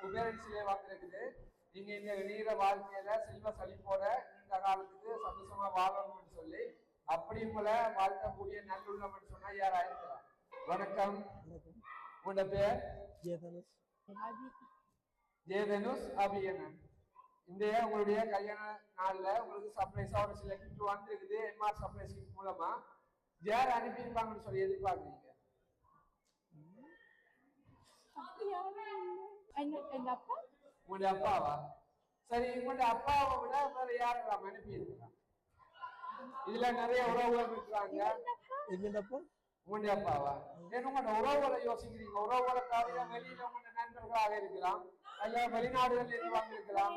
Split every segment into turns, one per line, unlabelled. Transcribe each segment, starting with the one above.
குபேரன்சிலே வந்திருக்குது. நீங்க இந்த இணையிற வாழ்க்கையில செல்வ செழிப்போட இந்த காலத்துக்கு சந்தோஷமா வாழணும்னு சொல்லி அப்படி உங்களை வாழ்த்தக்கூடிய நல்லுள்ளம்னு சொன்னா யாரா இருக்கலாம். வணக்கம். உங்களோட பேர்?
ஜெயதனுஷ்.
ஜெயதனுஷ் அபியனன். இந்த உங்களுடைய கல்யாண நாள்ல உங்களுக்கு சர்ப்ரைஸா ஒரு சில கிஃப்ட் வந்திருக்குது. எம்ஆர் சர்ப்ரைஸ் கிஃப்ட் மூலமா யார் அனுப்பியிருப்பாங்கன்னு சொல்லி எதிர்பார்க்குறீங்க? உங்களுடைய அப்பாவா? சரி, உங்களுடைய அப்பாவை விட வேற யாரெல்லாம் அனுப்பியிருக்கலாம்? இதுல நிறைய உறவுகள் இருக்கிறாங்க. உங்களுடைய அப்பாவா? உங்களோட உறவுகளை யோசிக்கிறீங்க. உறவுகளை தவிர வெளியில உங்களோட நண்பர்களாக இருக்கலாம், அல்ல வெளிநாடுகள் இருந்து வந்திருக்கலாம்.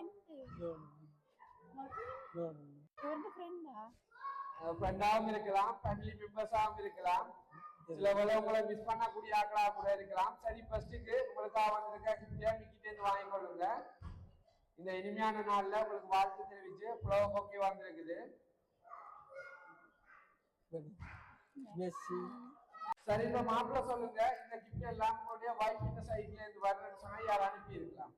ஃப்ரெண்டாவும் இருக்கலாம், ஃபேமிலி மெம்பர்ஸாவும் இருக்கலாம், சில வேலை உங்களை மிஸ் பண்ணக்கூடிய ஆக்களா கூட இருக்கலாம். சரி, ஃபர்ஸ்ட்டுக்கு உங்களுக்காக வந்திருக்க கிஃப்டே மிக்கிட்டே இருந்து வாங்கிக் கொள்ளுங்க. இந்த இனிமையான நாள்ல உங்களுக்கு வாழ்த்து தெரிவிச்சு ஃப்ளவர் பொக்கே வந்திருக்குது. சரி, இப்ப மாப்பிள்ள சொல்லுங்க, இந்த கிஃப்ட் எல்லாம் உங்களுடைய வைஃப் இந்த சைட்ல இருந்து வரணும்னு சொன்னா யார் அனுப்பி இருக்கலாம்?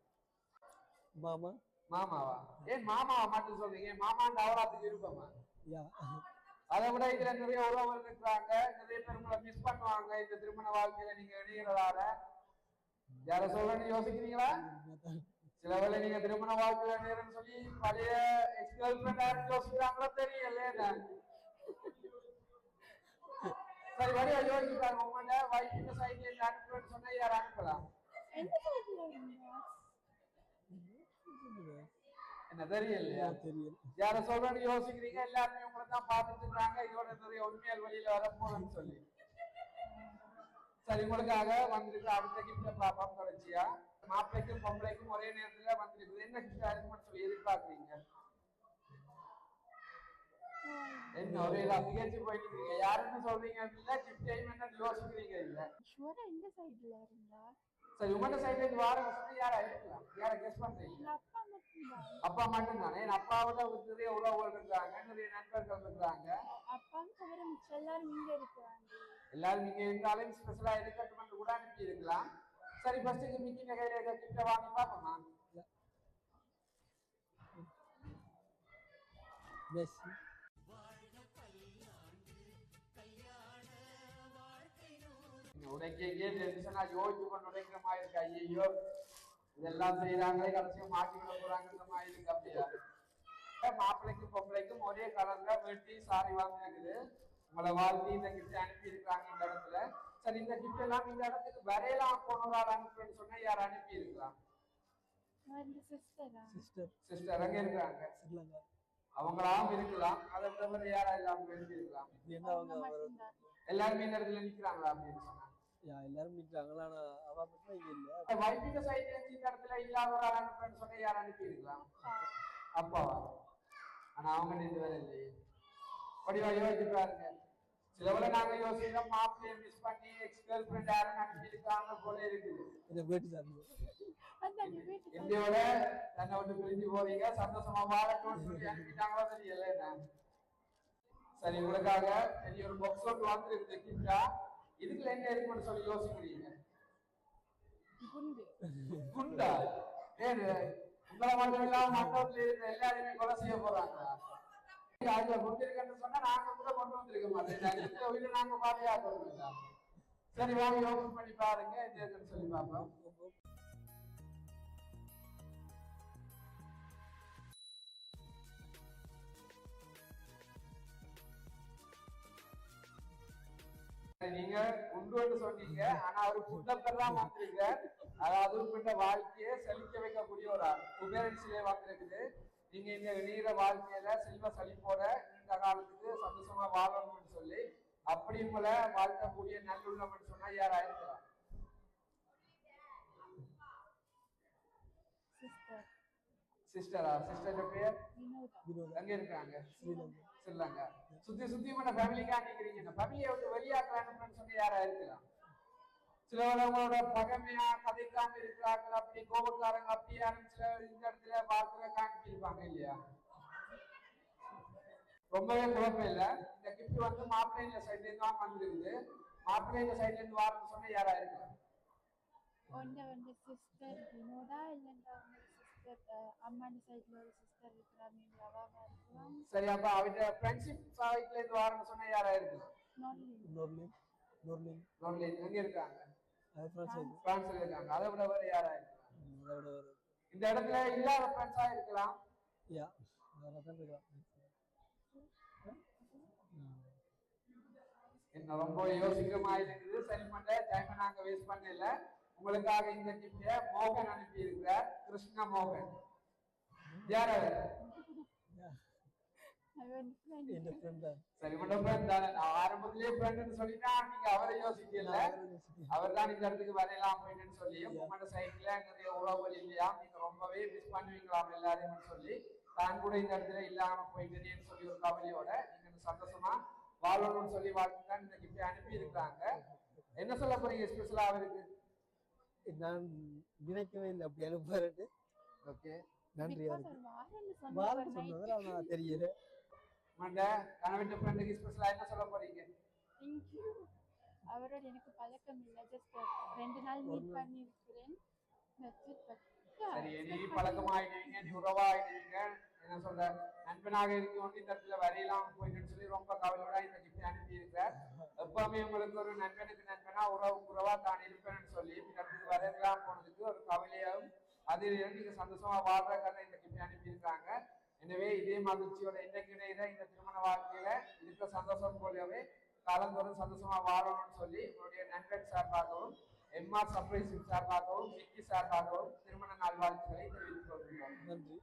மாமா.
மாமாவா? ஏன் மாமாவா மட்டும் சொல்றீங்க? மாமாண்ட அவராத்துக்கு இருப்போமா? அதை விட இதுல நிறைய உறவுகள் இருக்கிறாங்க. நிறைய பேர் உங்களை மிஸ் பண்ணுவாங்க இந்த திருமண வாழ்க்கையில நீங்க இணைகிறதால. யார சொல்லணும்னு யோசிக்கிறீங்களா? சில வேளை நீங்க திருமண வாழ்க்கையில நேரம் சொல்லி பழைய எக்ஸ் கேர்ள் ஃபிரெண்ட் யோசிக்கிறாங்களோ தெரியல. சரி, வழியா யோசிப்பாங்க. உங்களோட வைஃப் இந்த சைட்ல இருந்து அனுப்புறேன்னு சொன்னா யார் அனுப்பலாம்? என்ன தெரியலையா? யார சொல்றேன்னு யோசிக்கிறீங்க. எல்லாருமே உங்களை தான் பார்த்துட்டு இருக்காங்க. இதோட நிறைய உண்மையால் வழியில வரப்போகுதுன்னு சொல்லி. சரி, உங்களுக்காக வந்திருக்கு அடுத்த கிஃப்ட பாப்போம். தொடர்ச்சியா மாப்பிள்ளைக்கும் பொம்பளைக்கும் ஒரே நேரத்துல வந்திருக்குது. என்ன கிஃப்டா இருக்குன்னு சொல்லி எதிர்பார்க்குறீங்க? என்ன ஒரே திகழ்ச்சி போயிட்டு இருக்கீங்க? யாருன்னு சொல்றீங்க? அப்படின்னா கிஃப்ட் என்ன யோசிக்கிறீங்க? இல்ல சரி, உங்களோட சைட்ல இருந்து வார வசதி யாரா இருக்கலாம்? யார கெஸ் பண்றீங்க? அப்பா மட்டும்தானே? அப்பாவோட நிறைய உறவுகள் இருக்காங்க, நிறைய நண்பர்கள் இருக்காங்க. எல்லாரும் இங்க இருந்தாலும் ஸ்பெஷலா இருக்கட்டும் கூட அனுப்பி இருக்கலாம். சரி, ஃபர்ஸ்ட் மிக்கி கையில கிட்ட வாங்கி பாப்போமா? உடைக்கே டென்ஷனா யோசிச்சு கொண்டு உடைக்கிற மாதிரி இருக்கு. ஐயோ, இதெல்லாம் செய்யறாங்களே, கடைசியா மாட்டி விட போறாங்கிற மாதிரி இருக்கு. அப்படியா? மாப்பிள்ளைக்கும் பொம்பளைக்கும் ஒரே கலர்ல வெட்டி சாரி வாங்கிருக்குது. உங்களை வாழ்த்தி இந்த கிஃப்ட் அனுப்பி இருக்காங்க இந்த இடத்துல. சரி, இந்த கிஃப்ட் எல்லாம் இந்த இடத்துக்கு வரையலாம் போனதால் அனுப்புன்னு சொன்னா யார் அனுப்பி இருக்கலாம்? சிஸ்டர் அங்க இருக்கிறாங்க. அவங்களாம் இருக்கலாம். அதை தவிர யாரா இல்லாம இருக்கலாம்? எல்லாருமே இந்த இடத்துல நிக்கிறாங்களா அப்படின்னு சொன்னா
எல்லாரும் நிக்கிறாங்களா? அவ மட்டும் இங்க இல்ல.
வைப்பிட்ட சைட்ல இந்த இடத்துல இல்லாத ஒரு ஆள் அனுப்புன்னு சொன்னா யார் அனுப்பி இருக்கலாம்? அப்பாவா? ஆனா அவங்க இந்த வேலை இல்லையே. படிவா யோசிச்சு பாருங்க. சில வேலை நாங்க யோசிக்கிறோம், மாப்பிள்ளைய மிஸ் பண்ணி எக்ஸ் கேர்ள் ஃபிரெண்ட் யாரும் அனுப்பி இருக்காங்க போல இருக்குது. இந்தியோட தன்னை விட்டு பிரிஞ்சு போறீங்க, சந்தோஷமா வாழணும்னு சொல்லி அனுப்பிட்டாங்களோ தெரியல. சரி, உங்களுக்காக பெரிய ஒரு பாக்ஸ் ஒன்று வந்துருக்கு கிஃப்டா. இதுக்குள்ள என்ன இருக்குன்னு சொல்லி யோசிக்கிறீங்க? குண்டா? ஏது உங்களை மட்டும் இல்லாம மற்றவர்கள் இருந்த எல்லாருமே கொலை செய்ய போறாங்க. அதுல கொண்டு இருக்கன்னு சொன்னா நாங்க கூட கொண்டு வந்திருக்க மாட்டேன். நாங்க பாதையா போறோம். சரி, வாங்க ஓபன் பண்ணி பாருங்க என்னன்னு சொல்லி பார்ப்போம். நீங்க உண்டு சொன்னீங்க, ஆனா அவரு புத்தப்பெல்லாம் வந்துருங்க. அதாவது உங்கள்கிட்ட வாழ்க்கையை செழிக்க வைக்கக்கூடிய ஒரு ஆள் குபேரன்சிலே வந்திருக்குது. நீங்க இந்த இணையிற வாழ்க்கையில செல்வ செழிப்போட இந்த காலத்துக்கு சந்தோஷமா வாழணும்னு சொல்லி அப்படி உங்களை வாழ்க்கக்கூடிய நல்லுள்ளம்னு சொன்னா யாரா இருக்கலாம்? சிஸ்டரா? சிஸ்டர் பேர் எங்க இருக்காங்க? ஸ்ரீலங்கா. சுத்தி சுத்தி உங்களோட ஃபேமிலிக்கா நிக்கிறீங்க. ஃபேமிலியை விட்டு வெளியாக்கலாம்னு சொன்னா யாரா இருக்கலாம்? சில உங்களோட பகமையா கதைக்காம இருக்கிறார்கள், அப்படி கோபக்காரங்க அப்படி யாரும் சில இந்த இடத்துல பார்க்கிற காமிப்பிருப்பாங்க இல்லையா? ரொம்பவே குழப்பம் இல்லை. இந்த கிஃப்ட் வந்து மாப்பிள்ளை சைட்ல இருந்து தான் வந்துருக்குது. மாப்பிள்ளை சைட்ல இருந்து வாரன்னு சொன்னா யாரா இருக்கலாம்?
ஒன்று வந்து சிஸ்டர் வினோதா இல்லைன்னா அவங்க சிஸ்டர் அம்மாண்ட சைடில் ஒரு சிஸ்டர் இருக்கிறாங்க அவாவா இருக்கலாம்.
சரி, அப்ப அவட்ட ஃப்ரெண்ட்ஷிப் சாய்ட்ல இருந்து வாரன்னு சொன்னா யாரா இருக்கலாம்?
நூர்லின் நூர்லின்
நோர்லின் எங்க இருக்காங்க?
அது ஃப்ரெண்ட்ஸ் ஆயிடுச்சு.
பிரான்ஸ்ல இருக்காங்க. அதை விட வேற யாரா இருக்கலாம்?
அதை விட ஒரு
இந்த இடத்துல இல்லாத ஃப்ரெண்ட்ஸா இருக்கலாம்.
யா வேற தான் இருக்கலாம்.
என்ன ரொம்ப யோசிக்கிற மாதிரி இருக்குது. சரி பண்ண டைம் நாங்க வேஸ்ட் பண்ணல. உங்களுக்காக இந்த கிஃப்ட மோகன் அனுப்பி இருக்கிறார். கிருஷ்ண மோகன் யார் அவர்?
இந்த ஃப்ரெண்ட் தான்.
சரி உங்களோட ஃப்ரெண்ட் தானே. நான் ஆரம்பத்திலேயே ஃப்ரெண்ட்னு சொல்லிட்டா நீங்க அவரை யோசிக்கல. அவர் தான் இந்த இடத்துக்கு வரையலாம் போயிட்டுன்னு சொல்லி உங்களோட சைட்ல நிறைய உறவுகள் இல்லையா, நீங்க ரொம்பவே மிஸ் பண்ணுவீங்களாம் எல்லாரையும் சொல்லி தான் கூட இந்த இடத்துல இல்லாம போயிட்டேன்னு சொல்லி ஒரு கவலையோட நீங்க சந்தோஷமா வாழணும்னு சொல்லி வாழ்த்துதான் இந்த கிஃப்ட் அனுப்பி இருக்கிறாங்க. என்ன சொல்ல போறீங்க ஸ்பெஷலா அவருக்கு?
நான் நினைக்கவே இல்லை அப்படி அனுப்புறேன்.
ஓகே,
நன்றி. அதுக்கு வாரம் சொன்னது நான் தெரியல.
மண்ட கணவன் ஃப்ரெண்டுக்கு ஸ்பெஷலா என்ன சொல்ல போறீங்க?
அவரோட எனக்கு பழக்கம் இல்லை, ஜஸ்ட் 2 நாள் மீட் பண்ணி இருக்கிறேன்.
சரி, நீ பழக்கமாயிடுவீங்க, நீ உறவாயிடுவீங்க. என்ன சொல்ற, நண்பனாக இருக்கணும் இந்த இடத்துல வரையலாம் போயிட்டு சொல்லி ரொம்ப கவலையோட இந்த கிஃப்ட் அனுப்பி இருக்கிறார். எப்பவுமே உங்களுக்கு ஒரு நண்பனுக்கு நண்பனா உறவா தான் இருப்பேன்னு சொல்லி இந்த இடத்துக்கு வரையலாம் போனதுக்கு ஒரு கவலையாகவும் அது நீங்க சந்தோஷமா வாழ்றதுக்காக இந்த கிஃப்ட் அனுப்பி இருக்காங்க. எனவே இதே மகிழ்ச்சியோட இன்றைக்கு இந்த திருமண வாழ்க்கையில இருக்கிற சந்தோஷம் போலவே காலந்தோறும் சந்தோஷமா வாழணும்னு சொல்லி உங்களுடைய நண்பன் சார்பாகவும் எம்ஆர் சர்ப்ரைஸ் சார்பாகவும் விக்கி சார்பாகவும் திருமண நாள் வாழ்த்துக்களை தெரிவித்துக் கொள்கிறோம்.
நன்றி.